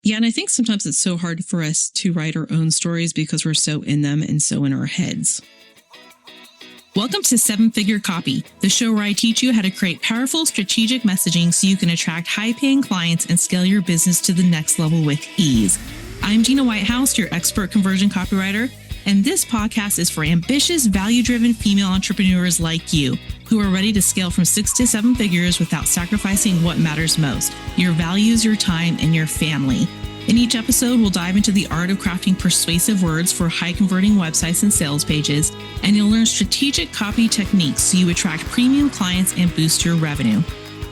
Yeah, and I think sometimes it's so hard for us to write our own stories because we're so in them and so in our heads. Welcome to Seven Figure Copy, the show where I teach you how to create powerful strategic messaging so you can attract high-paying clients and scale your business to the next level with ease. I'm Gina Whitehouse, your expert conversion copywriter, and this podcast is for ambitious, value-driven female entrepreneurs like you who are ready to scale from 6 to 7 figures without sacrificing what matters most: your values, your time, and your family. In each episode, we'll dive into the art of crafting persuasive words for high-converting websites and sales pages, and you'll learn strategic copy techniques so you attract premium clients and boost your revenue.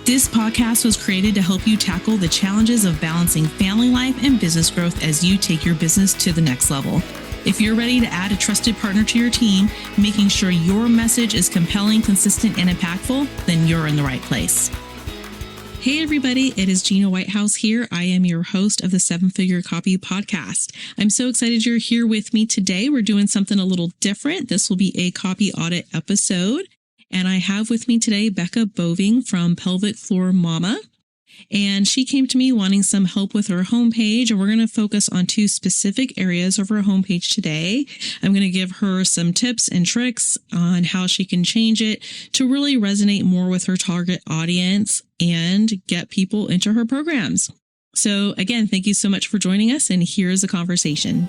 This podcast was created to help you tackle the challenges of balancing family life and business growth as you take your business to the next level. If you're ready to add a trusted partner to your team, making sure your message is compelling, consistent, and impactful, then you're in the right place. Hey everybody, it is Gina Whitehouse here. I am your host of the Seven Figure Copy podcast. I'm so excited you're here with me today. We're doing something a little different. This will be a copy audit episode. And I have with me today Becca Boeving from Pelvic Floor Momma. And she came to me wanting some help with her homepage, and we're going to focus on 2 specific areas of her homepage today. I'm going to give her some tips and tricks on how she can change it to really resonate more with her target audience and get people into her programs. So again, thank you so much for joining us, and here's the conversation.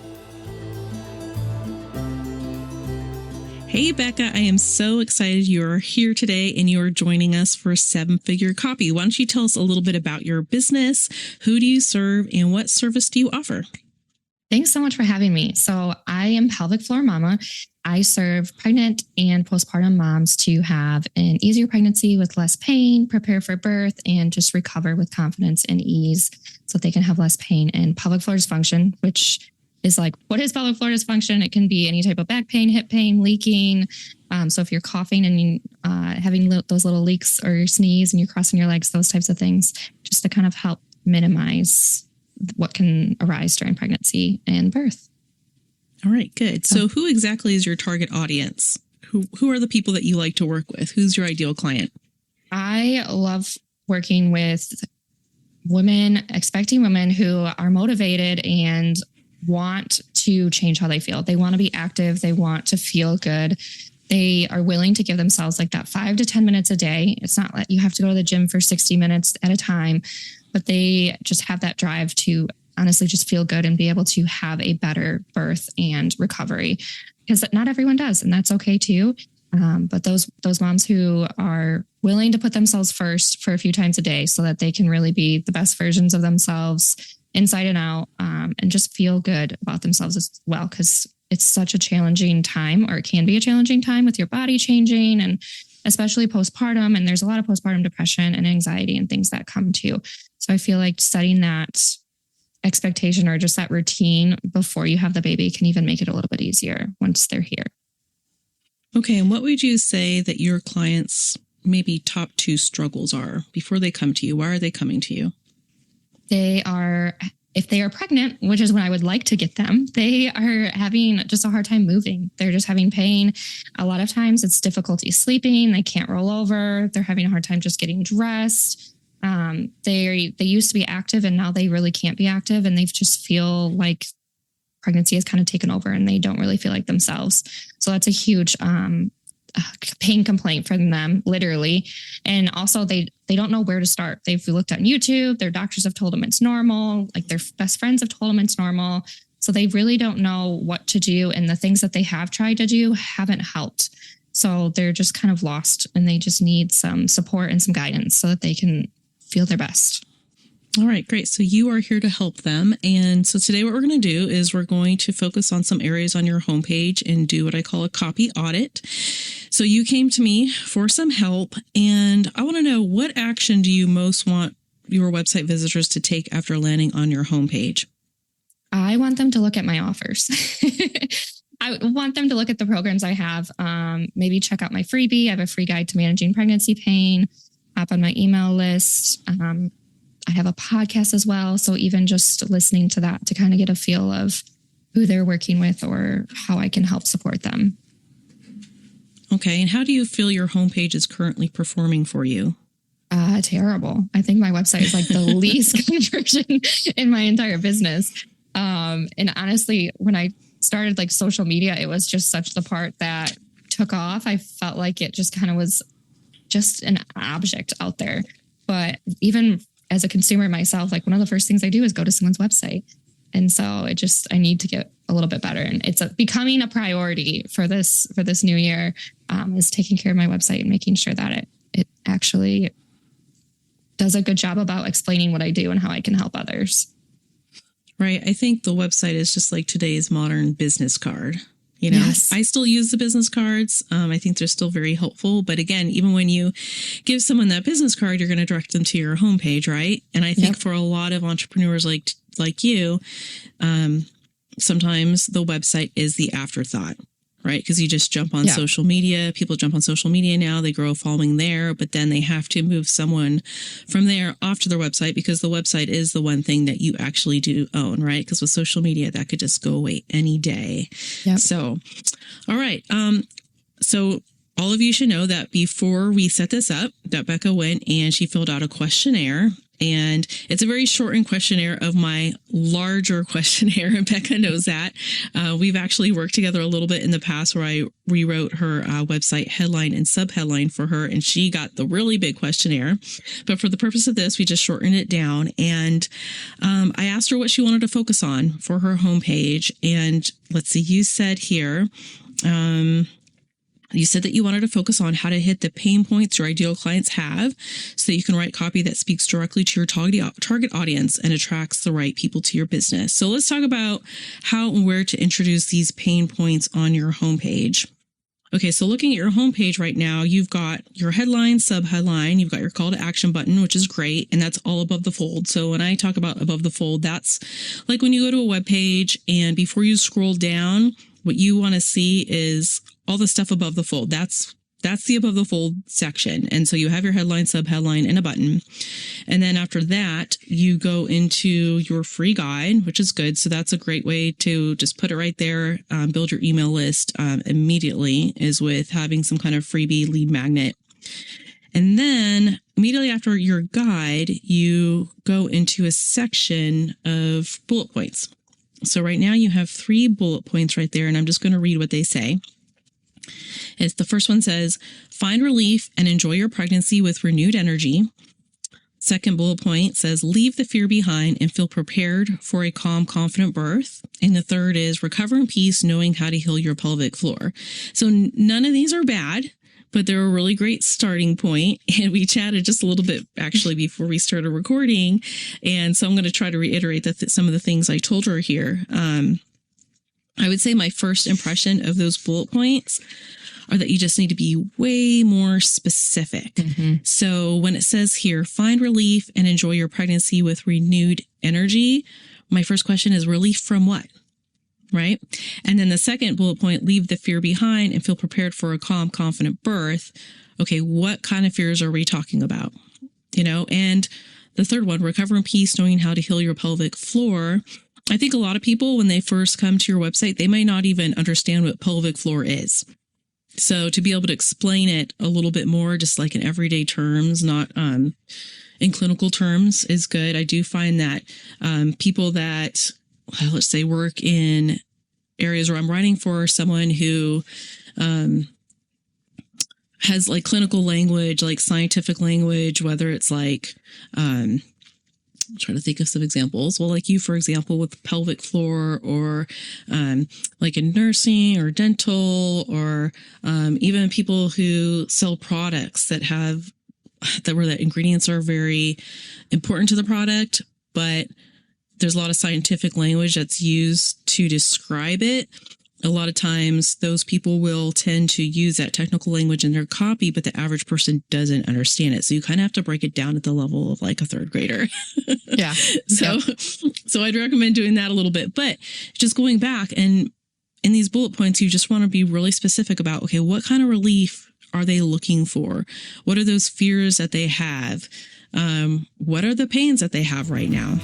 Hey, Becca, I am so excited you're here today and you're joining us for Seven Figure Copy. Why don't you tell us a little bit about your business? Who do you serve and what service do you offer? Thanks so much for having me. So I am Pelvic Floor Momma. I serve pregnant and postpartum moms to have an easier pregnancy with less pain, prepare for birth, and just recover with confidence and ease so they can have less pain and pelvic floor dysfunction, which is like, what is pelvic floor dysfunction? It can be any type of back pain, hip pain, leaking. So if you're coughing and having those little leaks or you sneeze and you're crossing your legs, those types of things, just to kind of help minimize what can arise during pregnancy and birth. All right, good. So who exactly is your target audience? Who are the people that you like to work with? Who's your ideal client? I love working with women, expecting women who are motivated and want to change how they feel. They want to be active. They want to feel good. They are willing to give themselves like that 5 to 10 minutes a day. It's not like you have to go to the gym for 60 minutes at a time, but they just have that drive to honestly just feel good and be able to have a better birth and recovery, because not everyone does. And that's okay too. But those moms who are willing to put themselves first for a few times a day so that they can really be the best versions of themselves inside and out, and just feel good about themselves as well, because it's such a challenging time, or it can be a challenging time with your body changing, and especially postpartum. And there's a lot of postpartum depression and anxiety and things that come too. So I feel like setting that expectation or just that routine before you have the baby can even make it a little bit easier once they're here. Okay. And what would you say that your clients' maybe top 2 struggles are before they come to you? Why are they coming to you? If they are pregnant, which is when I would like to get them, they are having just a hard time moving. They're just having pain. A lot of times it's difficulty sleeping. They can't roll over. They're having a hard time just getting dressed. They used to be active and now they really can't be active, and they just feel like pregnancy has kind of taken over and they don't really feel like themselves. So that's a huge pain complaint for them, literally. And also they don't know where to start. They've looked on YouTube. Their doctors have told them it's normal. Like their best friends have told them it's normal. So they really don't know what to do. And the things that they have tried to do haven't helped. So they're just kind of lost, and they just need some support and some guidance so that they can feel their best. All right, great. So you are here to help them. And so today what we're going to do is we're going to focus on some areas on your homepage and do what I call a copy audit. So you came to me for some help, and I want to know, what action do you most want your website visitors to take after landing on your homepage? I want them to look at my offers. I want them to look at the programs I have. Maybe check out my freebie. I have a free guide to managing pregnancy pain. Hop on my email list. I have a podcast as well. So even just listening to that to kind of get a feel of who they're working with or how I can help support them. Okay. And how do you feel your homepage is currently performing for you? Terrible. I think my website is like the least conversion in my entire business. And honestly, when I started like social media, it was just such the part that took off. I felt like it just kind of was just an object out there. But even as a consumer myself, like one of the first things I do is go to someone's website. And so I need to get a little bit better. And it's becoming a priority for this new year, is taking care of my website and making sure that it actually does a good job about explaining what I do and how I can help others. Right. I think the website is just like today's modern business card. You know, Yes. I still use the business cards. I think they're still very helpful. But again, even when you give someone that business card, you're going to direct them to your homepage, right? And I think for a lot of entrepreneurs like you, sometimes the website is the afterthought, right? Because you just jump on social media. People jump on social media now. They grow a following there, but then they have to move someone from there off to their website because the website is the one thing that you actually do own, right? Because with social media, that could just go away any day. Yep. So, all right. So all of you should know that before we set this up, that Becca went and she filled out a questionnaire. And it's a very shortened questionnaire of my larger questionnaire. And Becca knows that. We've actually worked together a little bit in the past where I rewrote her website headline and subheadline for her. And she got the really big questionnaire. But for the purpose of this, we just shortened it down. And I asked her what she wanted to focus on for her homepage. And let's see, you said here, you said that you wanted to focus on how to hit the pain points your ideal clients have so that you can write copy that speaks directly to your target audience and attracts the right people to your business. So let's talk about how and where to introduce these pain points on your homepage. Okay, so looking at your homepage right now, you've got your headline, subheadline, you've got your call to action button, which is great, and that's all above the fold. So when I talk about above the fold, that's like when you go to a web page and before you scroll down, what you want to see is all the stuff above the fold. That's the above the fold section. And so you have your headline, subheadline, and a button. And then after that, you go into your free guide, which is good. So that's a great way to just put it right there. Build your email list immediately is with having some kind of freebie lead magnet. And then immediately after your guide, you go into a section of bullet points. So right now you have 3 bullet points right there, and I'm just going to read what they say. The first one says, find relief and enjoy your pregnancy with renewed energy. Second bullet point says, leave the fear behind and feel prepared for a calm, confident birth. And the third is recover in peace, knowing how to heal your pelvic floor. So none of these are bad, but they're a really great starting point. And we chatted just a little bit actually before we started recording. And so I'm going to try to reiterate some of the things I told her here. I would say my first impression of those bullet points are that you just need to be way more specific. Mm-hmm. So when it says here, find relief and enjoy your pregnancy with renewed energy, my first question is relief from what? Right? And then the second bullet point, leave the fear behind and feel prepared for a calm, confident birth. Okay, what kind of fears are we talking about? You know, and the third one, recover in peace, knowing how to heal your pelvic floor. I think a lot of people, when they first come to your website, they may not even understand what pelvic floor is. So to be able to explain it a little bit more, just like in everyday terms, not in clinical terms, is good. I do find that people that, let's say, work in areas where I'm writing for someone who has like clinical language, like scientific language, whether it's like, I'm trying to think of some examples. Well, like you, for example, with pelvic floor, or like in nursing or dental, or even people who sell products where the ingredients are very important to the product, but there's a lot of scientific language that's used to describe it. A lot of times those people will tend to use that technical language in their copy, but the average person doesn't understand it. So you kind of have to break it down at the level of like a third grader. Yeah. So I'd recommend doing that a little bit, but just going back and in these bullet points, you just want to be really specific about, okay, what kind of relief are they looking for? What are those fears that they have? What are the pains that they have right now?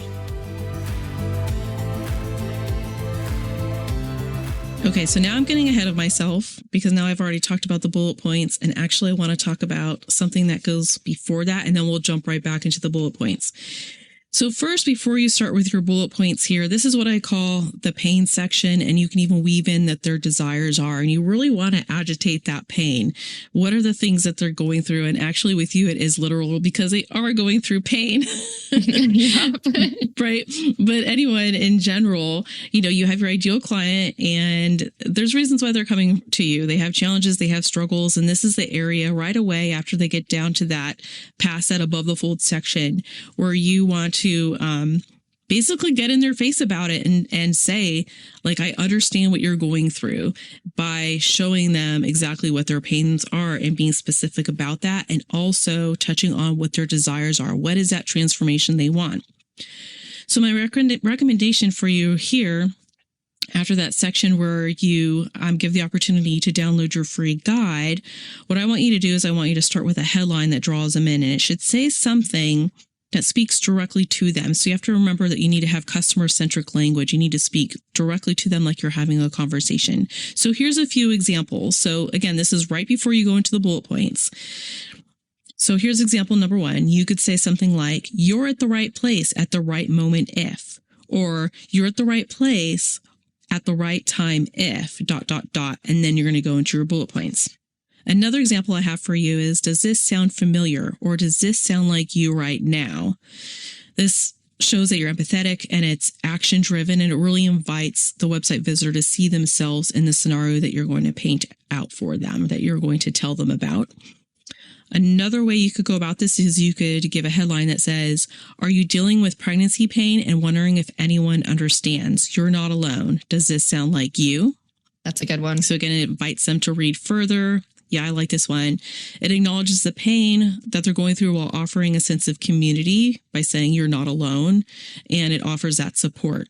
Okay, so now I'm getting ahead of myself because now I've already talked about the bullet points, and actually I want to talk about something that goes before that, and then we'll jump right back into the bullet points. So first, before you start with your bullet points here, this is what I call the pain section, and you can even weave in that their desires are, and you really want to agitate that pain. What are the things that they're going through? And actually with you, it is literal because they are going through pain, right? But anyone in general, you have your ideal client and there's reasons why they're coming to you. They have challenges, they have struggles, and this is the area right away after they get down to that, past that above the fold section where you want to basically get in their face about it and say, like, I understand what you're going through, by showing them exactly what their pains are and being specific about that, and also touching on what their desires are. What is that transformation they want? So my recommendation for you here, after that section where you give the opportunity to download your free guide, what I want you to do is I want you to start with a headline that draws them in, and it should say something that speaks directly to them. So you have to remember that you need to have customer-centric language. You need to speak directly to them like you're having a conversation. So here's a few examples. So again, this is right before you go into the bullet points. So here's example number 1. You could say something like, you're at the right place at the right moment if, or you're at the right place at the right time if, ... And then you're going to go into your bullet points. Another example I have for you is, does this sound familiar, or does this sound like you right now? This shows that you're empathetic and it's action driven, and it really invites the website visitor to see themselves in the scenario that you're going to paint out for them, that you're going to tell them about. Another way you could go about this is you could give a headline that says, are you dealing with pregnancy pain and wondering if anyone understands? You're not alone. Does this sound like you? That's a good one. So again, it invites them to read further. Yeah, I like this one. It acknowledges the pain that they're going through while offering a sense of community by saying you're not alone, and it offers that support.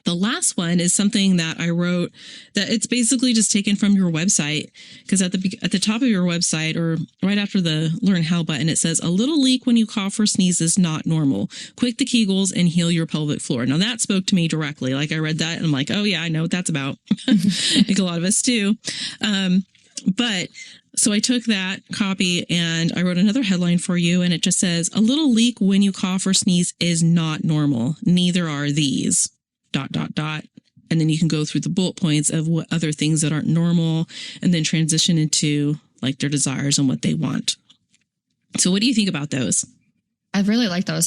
The last one is something that I wrote that it's basically just taken from your website, because at the top of your website, or right after the Learn How button, it says, a little leak when you cough or sneeze is not normal. Quick the Kegels and heal your pelvic floor. Now that spoke to me directly. Like I read that and I'm like, oh yeah, I know what that's about. I think a lot of us do. But so I took that copy and I wrote another headline for you, and it just says, a little leak when you cough or sneeze is not normal. Neither are these ... And then you can go through the bullet points of what other things that aren't normal, and then transition into like their desires and what they want. So what do you think about those? I really like those.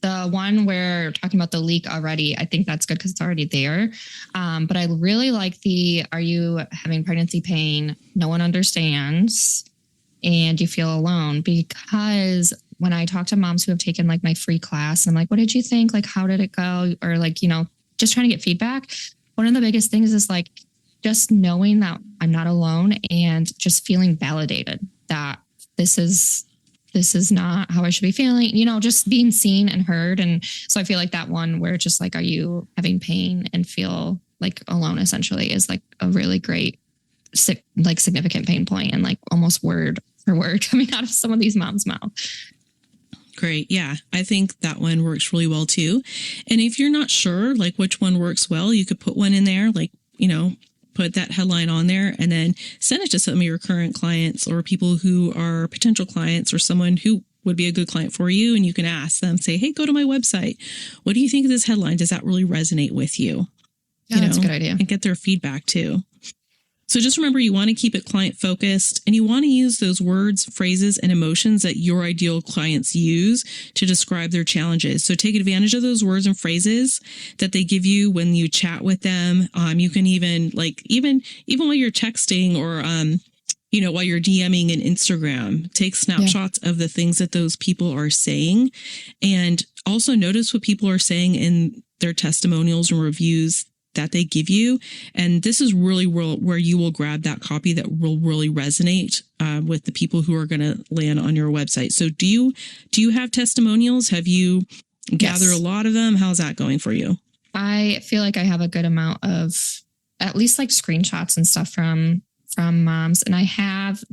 The one where we're talking about the leak already, I think that's good because it's already there. But I really like are you having pregnancy pain? No one understands and you feel alone, because when I talk to moms who have taken like my free class, I'm like, what did you think? Like, how did it go? Or like, just trying to get feedback. One of the biggest things is like just knowing that I'm not alone and just feeling validated that this is not how I should be feeling, just being seen and heard. And so I feel like that one where it's just like, are you having pain and feel like alone, essentially, is like a really great, significant pain point, and like almost word for word coming out of some of these moms' mouth. Great. Yeah, I think that one works really well too. And if you're not sure like which one works well, you could put one in there, like, put that headline on there and then send it to some of your current clients or people who are potential clients or someone who would be a good client for you. And you can ask them, say, hey, go to my website. What do you think of this headline? Does that really resonate with you? Yeah, that's a good idea. And get their feedback too. So just remember, you want to keep it client focused, and you want to use those words, phrases, and emotions that your ideal clients use to describe their challenges. So take advantage of those words and phrases that they give you when you chat with them. You can even while you're texting or, while you're DMing in Instagram, take snapshots of the things that those people are saying, and also notice what people are saying in their testimonials and reviews that they give you. And this is really where you will grab that copy that will really resonate with the people who are going to land on your website. So do you have testimonials? Have you gathered a lot of them? How's that going for you? I feel like I have a good amount of at least like screenshots and stuff from moms. And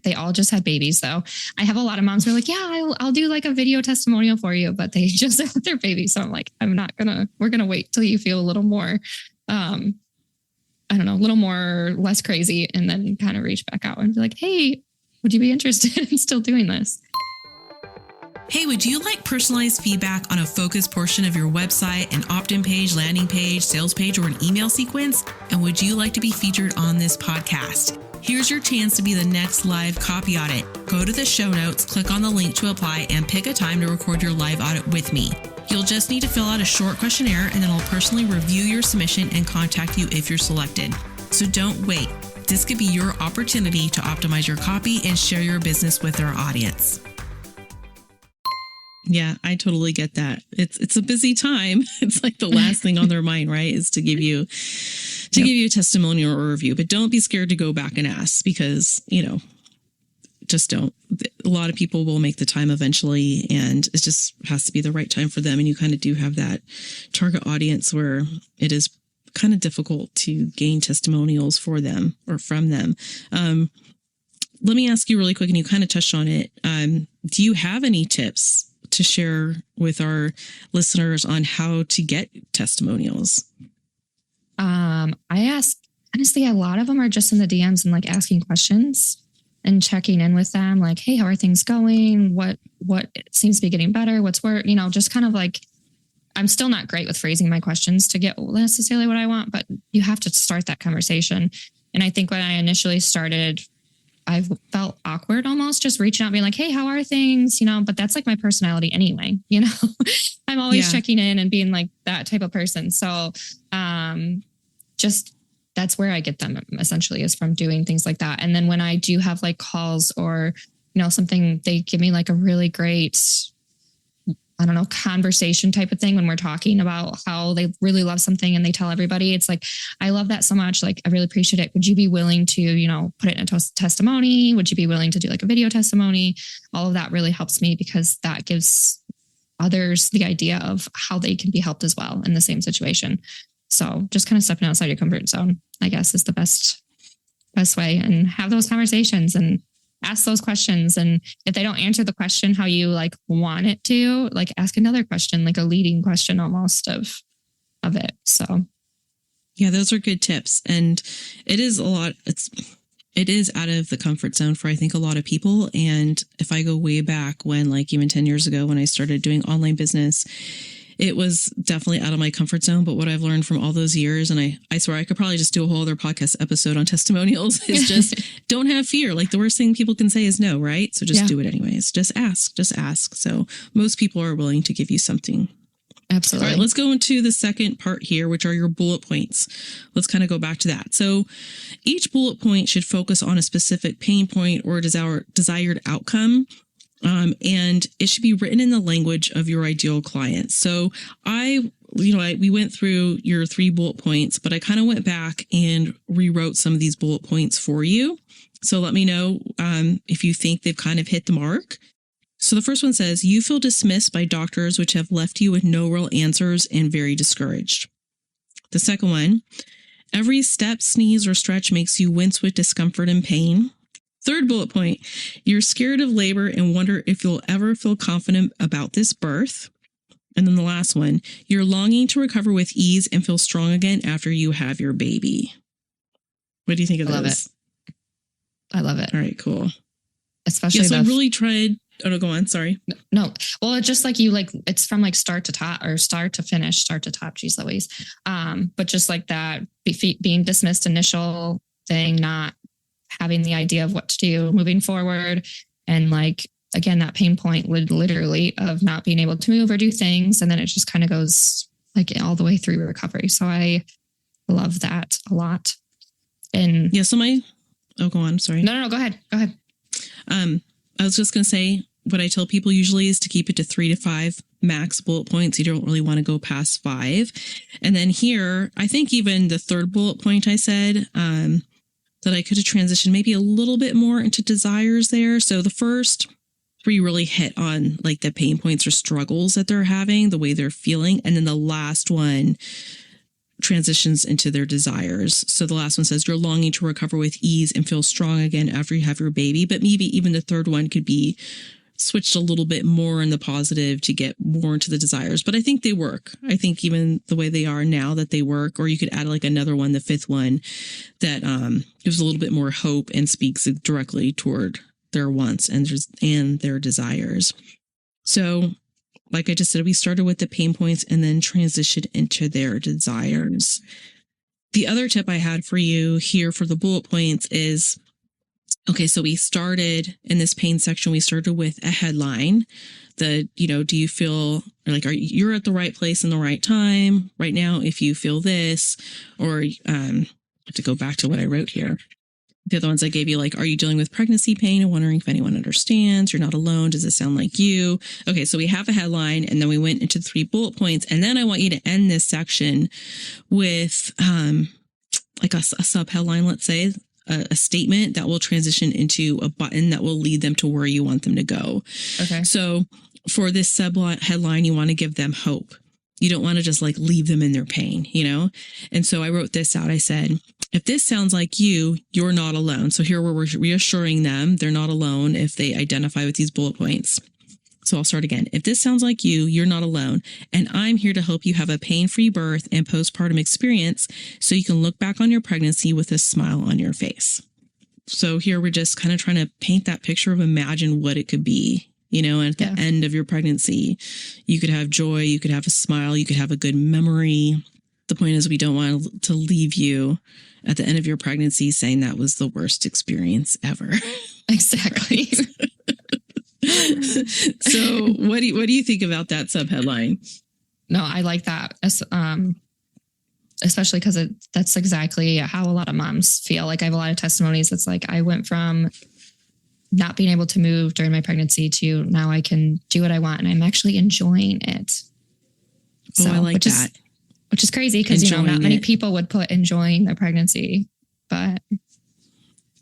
they all just had babies though. I have a lot of moms who are like, yeah, I'll do like a video testimonial for you, but they just have their baby. So I'm like, we're going to wait till you feel a little more I don't know, a little more less crazy, and then kind of reach back out and be like, hey, would you be interested in still doing this? Hey, would you like personalized feedback on a focused portion of your website, an opt-in page, landing page, sales page, or an email sequence? And would you like to be featured on this podcast? Here's your chance to be the next live copy audit. Go to the show notes, click on the link to apply, and pick a time to record your live audit with me. You'll just need to fill out a short questionnaire, and then I'll personally review your submission and contact you if you're selected. So don't wait. This could be your opportunity to optimize your copy and share your business with our audience. Yeah, I totally get that. It's a busy time. It's like the last thing on their mind, right? Is to give you a testimonial or a review. But don't be scared to go back and ask, because, just don't. A lot of people will make the time eventually, and it just has to be the right time for them. And you kind of do have that target audience where it is kind of difficult to gain testimonials for them or from them. Let me ask you really quick, and you kind of touched on it. Do you have any tips to share with our listeners on how to get testimonials? I ask, honestly, a lot of them are just in the DMs and like asking questions and checking in with them. Like, hey, how are things going? What seems to be getting better? What's where, just kind of like, I'm still not great with phrasing my questions to get necessarily what I want, but you have to start that conversation. And I think when I initially started, I felt awkward almost just reaching out, being like, hey, how are things? But that's like my personality anyway, I'm always checking in and being like that type of person. So just that's where I get them essentially, is from doing things like that. And then when I do have like calls or, something, they give me like a really great, conversation type of thing when we're talking about how they really love something and they tell everybody. It's like, I love that so much. Like, I really appreciate it. Would you be willing to, put it in a testimony? Would you be willing to do like a video testimony? All of that really helps me, because that gives others the idea of how they can be helped as well in the same situation. So just kind of stepping outside your comfort zone, I guess, is the best way, and have those conversations and ask those questions. And if they don't answer the question how you like want it to, like ask another question, like a leading question almost of it. So yeah, those are good tips. And it is it is out of the comfort zone for, I think, a lot of people. And if I go way back when, like even 10 years ago, when I started doing online business, it was definitely out of my comfort zone. But what I've learned from all those years, and I swear I could probably just do a whole other podcast episode on testimonials, is just don't have fear. Like, the worst thing people can say is no, right? So just do it anyways. Just ask. So most people are willing to give you something. Absolutely. All right, let's go into the second part here, which are your bullet points. Let's kind of go back to that. So each bullet point should focus on a specific pain point or desired outcome. And it should be written in the language of your ideal client. So we went through your 3 bullet points, but I kind of went back and rewrote some of these bullet points for you. So let me know if you think they've kind of hit the mark. So the first one says, you feel dismissed by doctors which have left you with no real answers and very discouraged. The second one, every step, sneeze, or stretch makes you wince with discomfort and pain. Third bullet point, you're scared of labor and wonder if you'll ever feel confident about this birth. And then the last one, you're longing to recover with ease and feel strong again after you have your baby. What do you think of those? I love it. All right, cool. Especially so I really tried. Oh, no, go on. Sorry. No. Well, it's just like it's from like start to top or start to finish, start to top. Geez Louise. But just like that being dismissed initial thing, not having the idea of what to do moving forward. And like, again, that pain point would literally of not being able to move or do things. And then it just kind of goes like all the way through recovery. So I love that a lot. And yeah, so go on. Sorry. No, go ahead. I was just going to say, what I tell people usually is to keep it to 3 to 5 max bullet points. You don't really want to go past 5. And then here, I think even the third bullet point I said, that I could have transitioned maybe a little bit more into desires there. So the first 3 really hit on like the pain points or struggles that they're having, the way they're feeling. And then the last one transitions into their desires. So the last one says, you're longing to recover with ease and feel strong again after you have your baby. But maybe even the third one could be switched a little bit more in the positive to get more into the desires, but I think they work. I think even the way they are now that they work, or you could add like another one, the fifth one, that gives a little bit more hope and speaks directly toward their wants and their desires. So like I just said, we started with the pain points and then transitioned into their desires. The other tip I had for you here for the bullet points is, okay, so we started in this pain section, we started with a headline. Do you feel like you're at the right place in the right time right now if you feel this? Or I have to go back to what I wrote here. The other ones I gave you, like, are you dealing with pregnancy pain and wondering if anyone understands? You're not alone. Does it sound like you? Okay, so we have a headline, and then we went into 3 bullet points. And then I want you to end this section with like a sub headline, let's say, a statement that will transition into a button that will lead them to where you want them to go. Okay. So for this sub headline, you want to give them hope. You don't want to just like leave them in their pain, And so I wrote this out. I said, if this sounds like you, you're not alone. So here we're reassuring them they're not alone if they identify with these bullet points. So I'll start again. If this sounds like you, you're not alone. And I'm here to help you have a pain-free birth and postpartum experience so you can look back on your pregnancy with a smile on your face. So here we're just kind of trying to paint that picture of imagine what it could be. And at the end of your pregnancy, you could have joy, you could have a smile, you could have a good memory. The point is we don't want to leave you at the end of your pregnancy saying that was the worst experience ever. Exactly. So what do you think about that subheadline? No, I like that. Especially because that's exactly how a lot of moms feel. Like I have a lot of testimonies. It's like I went from not being able to move during my pregnancy to now I can do what I want and I'm actually enjoying it. So I like that. Which is crazy because, not many people would put enjoying their pregnancy, but.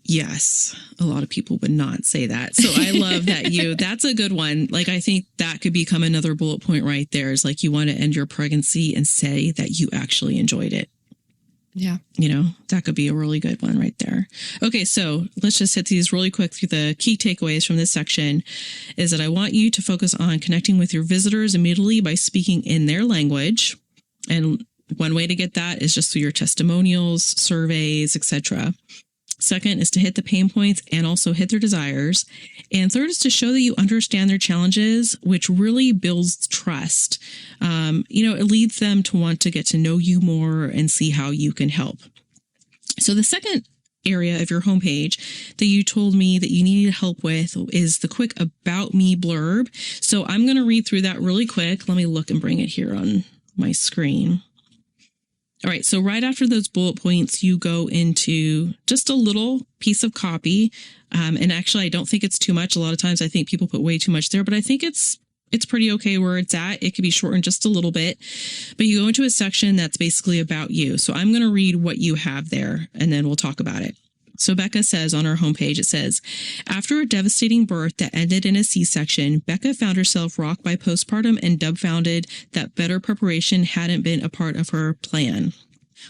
Yes, a lot of people would not say that. So I love that that's a good one. Like, I think that could become another bullet point right there is like, you want to end your pregnancy and say that you actually enjoyed it. Yeah. That could be a really good one right there. Okay. So let's just hit these really quick through the key takeaways from this section is that I want you to focus on connecting with your visitors immediately by speaking in their language. And one way to get that is just through your testimonials, surveys, etc. Second is to hit the pain points and also hit their desires. And third is to show that you understand their challenges, which really builds trust. It leads them to want to get to know you more and see how you can help. So the second area of your homepage that you told me that you needed help with is the quick about me blurb. So I'm going to read through that really quick. Let me look and bring it here on my screen. All right. So right after those bullet points, you go into just a little piece of copy. And actually, I don't think it's too much. A lot of times I think people put way too much there, but I think it's pretty okay where it's at. It could be shortened just a little bit, but you go into a section that's basically about you. So I'm going to read what you have there and then we'll talk about it. So Becca says on her homepage, it says, after a devastating birth that ended in a C-section, Becca found herself rocked by postpartum and dumbfounded that better preparation hadn't been a part of her plan.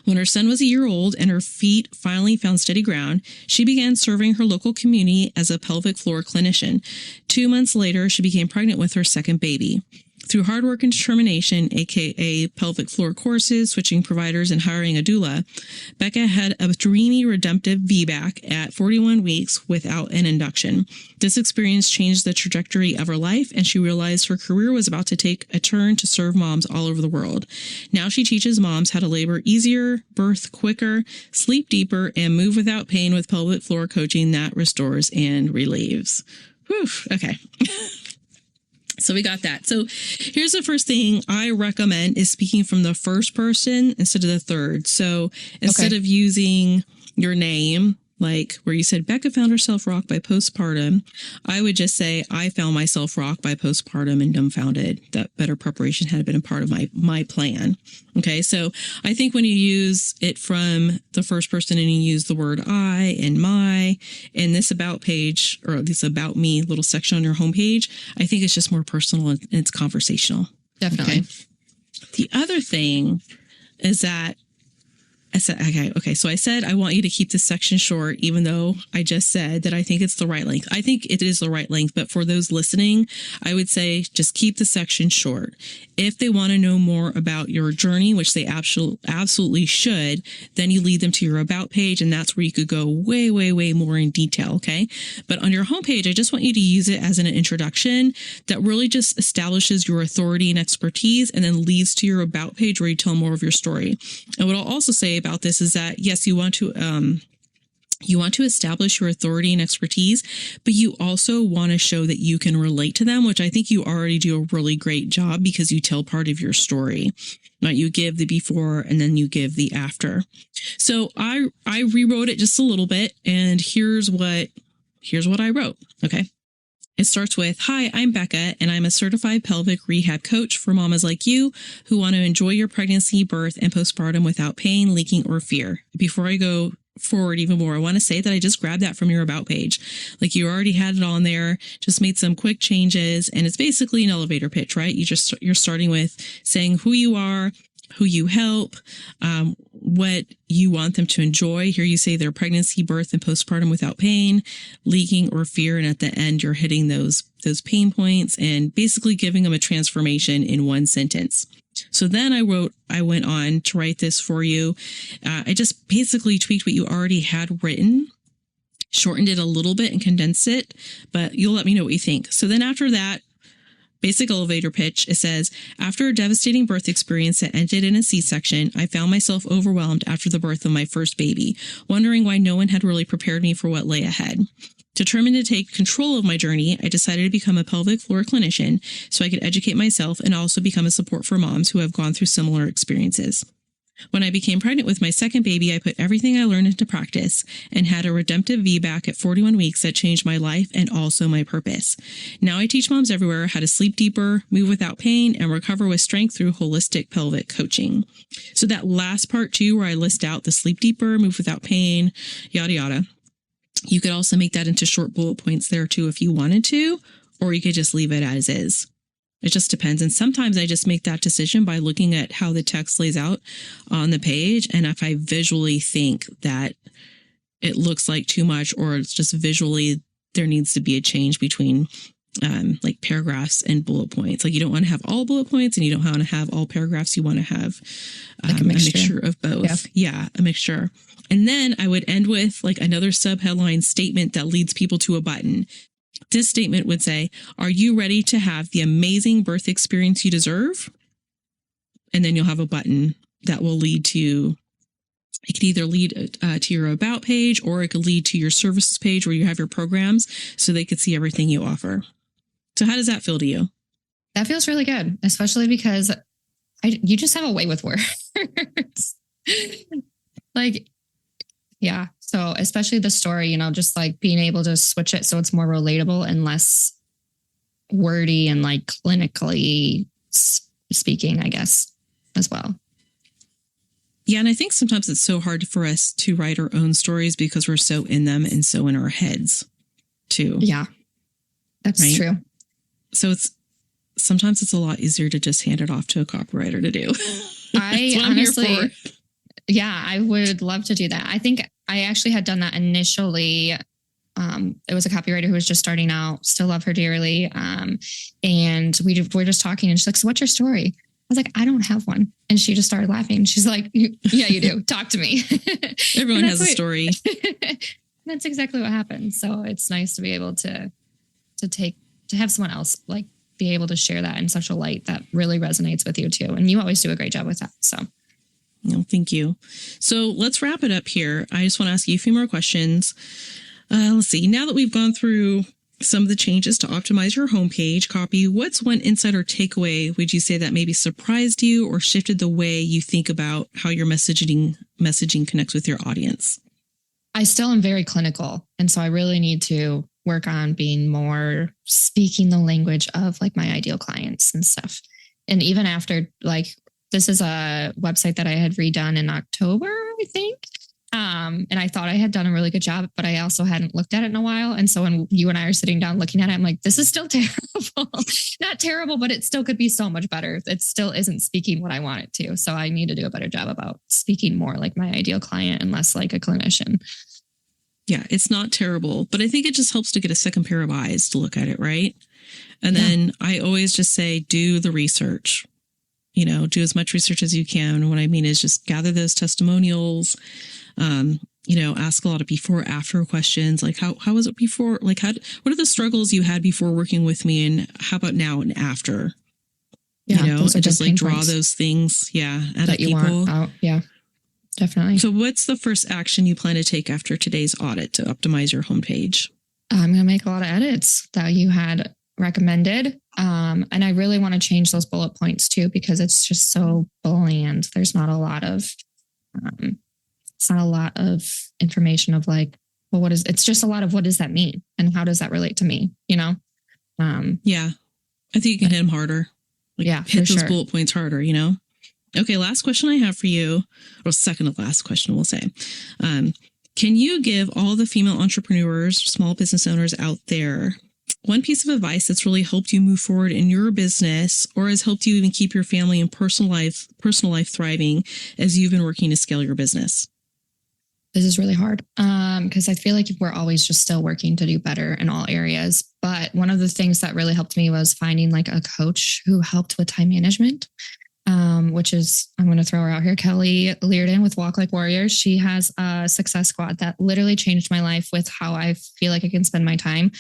When her son was a year old and her feet finally found steady ground, she began serving her local community as a pelvic floor clinician. 2 months later, she became pregnant with her second baby. Through hard work and determination, aka pelvic floor courses, switching providers, and hiring a doula, Becca had a dreamy, redemptive VBAC at 41 weeks without an induction. This experience changed the trajectory of her life, and she realized her career was about to take a turn to serve moms all over the world. Now she teaches moms how to labor easier, birth quicker, sleep deeper, and move without pain with pelvic floor coaching that restores and relieves. Whew, okay. So we got that. So here's the first thing I recommend is speaking from the first person instead of the third. So instead of using your name, like where you said Becca found herself rocked by postpartum, I would just say I found myself rocked by postpartum and dumbfounded that better preparation had been a part of my plan. Okay. So I think when you use it from the first person and you use the word I and my in this about page or this about me little section on your homepage, I think it's just more personal and it's conversational. Definitely. Okay? The other thing is that I said, okay. So I said, I want you to keep this section short, even though I just said that I think it's the right length. I think it is the right length, but for those listening, I would say just keep the section short. If they want to know more about your journey, which they absolutely should, then you lead them to your about page. And that's where you could go way, way, way more in detail. Okay. But on your homepage, I just want you to use it as an introduction that really just establishes your authority and expertise and then leads to your about page where you tell more of your story. And what I'll also say about this is that, yes, you want to establish your authority and expertise, but you also want to show that you can relate to them, which I think you already do a really great job because you tell part of your story. Right? You give the before and then you give the after. So I rewrote it just a little bit, and here's what I wrote. Okay. It starts with, "Hi, I'm Becca, and I'm a certified pelvic rehab coach for mamas like you who want to enjoy your pregnancy, birth, and postpartum without pain, leaking, or fear." Before I go forward even more, I want to say that I just grabbed that from your about page. Like, you already had it on there, just made some quick changes, and it's basically an elevator pitch, right? You're starting with saying who you are, who you help, what you want them to enjoy. Here you say their pregnancy, birth, and postpartum without pain, leaking, or fear. And at the end, you're hitting those pain points and basically giving them a transformation in one sentence. So then I went on to write this for you. I just basically tweaked what you already had written, shortened it a little bit and condensed it, but you'll let me know what you think. So then after that, basic elevator pitch, it says, "After a devastating birth experience that ended in a C-section, I found myself overwhelmed after the birth of my first baby, wondering why no one had really prepared me for what lay ahead. Determined to take control of my journey, I decided to become a pelvic floor clinician so I could educate myself and also become a support for moms who have gone through similar experiences. When I became pregnant with my second baby, I put everything I learned into practice and had a redemptive VBAC at 41 weeks that changed my life and also my purpose. Now I teach moms everywhere how to sleep deeper, move without pain, and recover with strength through holistic pelvic coaching." So that last part too, where I list out the sleep deeper, move without pain, yada, yada. You could also make that into short bullet points there too if you wanted to, or you could just leave it as is. It just depends. And sometimes I just make that decision by looking at how the text lays out on the page. And if I visually think that it looks like too much, or it's just visually, there needs to be a change between like paragraphs and bullet points. Like, you don't want to have all bullet points and you don't want to have all paragraphs. You want to have like a mixture of both. Yeah, a mixture. And then I would end with like another subheadline statement that leads people to a button. This statement would say, "Are you ready to have the amazing birth experience you deserve?" And then you'll have a button that will lead to, it could either lead to your about page, or it could lead to your services page where you have your programs so they could see everything you offer. So how does that feel to you? That feels really good, especially because you just have a way with words. Like, yeah. So especially the story, just like being able to switch it so it's more relatable and less wordy and like clinically speaking, I guess, as well. Yeah. And I think sometimes it's so hard for us to write our own stories because we're so in them and so in our heads too. Yeah, that's true. So sometimes it's a lot easier to just hand it off to a copywriter to do. I honestly, I would love to do that. I think I actually had done that initially. It was a copywriter who was just starting out, still love her dearly. And we're just talking and she's like, "So what's your story?" I was like, "I don't have one." And she just started laughing. She's like, "Yeah, you do. Talk to me." Everyone has a story. That's exactly what happened. So it's nice to be able to have someone else like be able to share that in such a light that really resonates with you too. And you always do a great job with that. So. No, thank you. So let's wrap it up here. I just want to ask you a few more questions. Let's see. Now that we've gone through some of the changes to optimize your homepage copy, what's one insight or takeaway would you say that maybe surprised you or shifted the way you think about how your messaging connects with your audience? I still am very clinical. And so I really need to work on being more speaking the language of like my ideal clients and stuff. And even after, like, this is a website that I had redone in October, I think. And I thought I had done a really good job, but I also hadn't looked at it in a while. And so when you and I are sitting down looking at it, I'm like, this is still terrible. Not terrible, but it still could be so much better. It still isn't speaking what I want it to. So I need to do a better job about speaking more like my ideal client and less like a clinician. Yeah, it's not terrible, but I think it just helps to get a second pair of eyes to look at it, right? And then I always just say, do the research. Do as much research as you can. And what I mean is just gather those testimonials, ask a lot of before, after questions. Like, how was it before? Like, what are the struggles you had before working with me? And how about now and after? Yeah, and just like draw those things. Yeah. Out that of you people. Want out. Yeah, definitely. So what's the first action you plan to take after today's audit to optimize your homepage? I'm going to make a lot of edits that you had recommended. And I really want to change those bullet points too, because it's just so bland. There's not a lot of, it's not a lot of information of like, well, it's just a lot of what does that mean? And how does that relate to me? Yeah. I think you can hit them harder. Hit those bullet points harder, Okay. Last question I have for you, or second to last question, we'll say, can you give all the female entrepreneurs, small business owners out there one piece of advice that's really helped you move forward in your business or has helped you even keep your family and personal life thriving as you've been working to scale your business? This is really hard because I feel like we're always just still working to do better in all areas. But one of the things that really helped me was finding like a coach who helped with time management, which is, I'm going to throw her out here, Kelly Learden with Walk Like Warriors. She has a success squad that literally changed my life with how I feel like I can spend my time.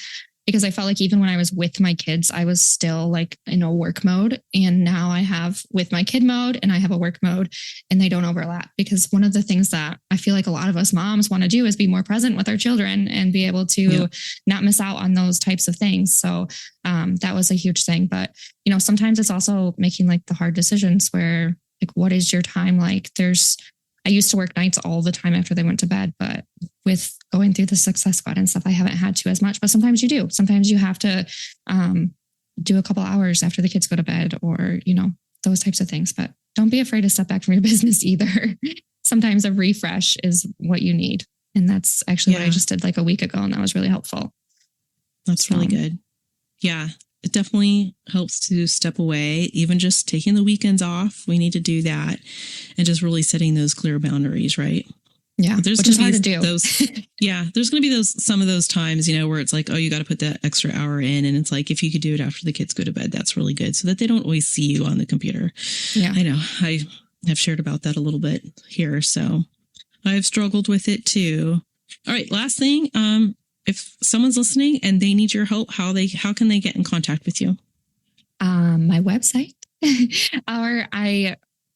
Because I felt like even when I was with my kids, I was still like in a work mode. And now I have with my kid mode and I have a work mode and they don't overlap. Because one of the things that I feel like a lot of us moms want to do is be more present with our children and be able to not miss out on those types of things. So that was a huge thing. But, sometimes it's also making like the hard decisions where like, what is your time like? I used to work nights all the time after they went to bed, but with going through the success squad and stuff, I haven't had to as much, but sometimes you do. Sometimes you have to do a couple hours after the kids go to bed or, those types of things, but don't be afraid to step back from your business either. Sometimes a refresh is what you need. And that's actually what I just did like a week ago. And that was really helpful. That's really good. Yeah. It definitely helps to step away, even just taking the weekends off. We need to do that and just really setting those clear boundaries, right? Yeah. There's which is hard to do. There's going to be some of those times, where it's like, oh, you got to put that extra hour in. And it's like, if you could do it after the kids go to bed, that's really good so that they don't always see you on the computer. Yeah. I know I have shared about that a little bit here. So I've struggled with it too. All right. Last thing. If someone's listening and they need your help, how can they get in contact with you? My website,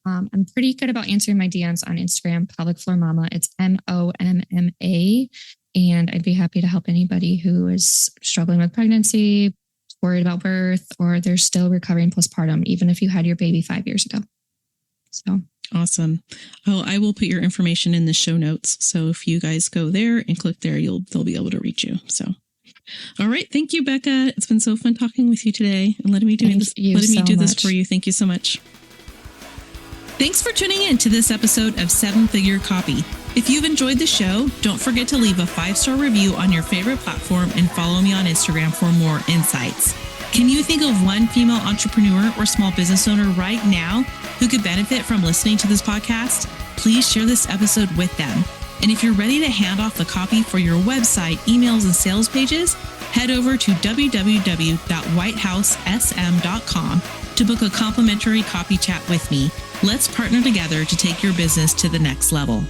I'm pretty good about answering my DMs on Instagram, Pelvic Floor Momma. It's MOMMA. And I'd be happy to help anybody who is struggling with pregnancy, worried about birth, or they're still recovering postpartum, even if you had your baby 5 years ago. So awesome. Oh, I will put your information in the show notes. So if you guys go there and click there, they'll be able to reach you. So, all right. Thank you, Becca. It's been so fun talking with you today and letting me do this for you. Thank you so much. Thanks for tuning in to this episode of 7 Figure Copy. If you've enjoyed the show, don't forget to leave a 5-star review on your favorite platform and follow me on Instagram for more insights. Can you think of one female entrepreneur or small business owner right now who could benefit from listening to this podcast? Please share this episode with them. And if you're ready to hand off the copy for your website, emails, and sales pages, head over to www.whitehousesm.com to book a complimentary copy chat with me. Let's partner together to take your business to the next level.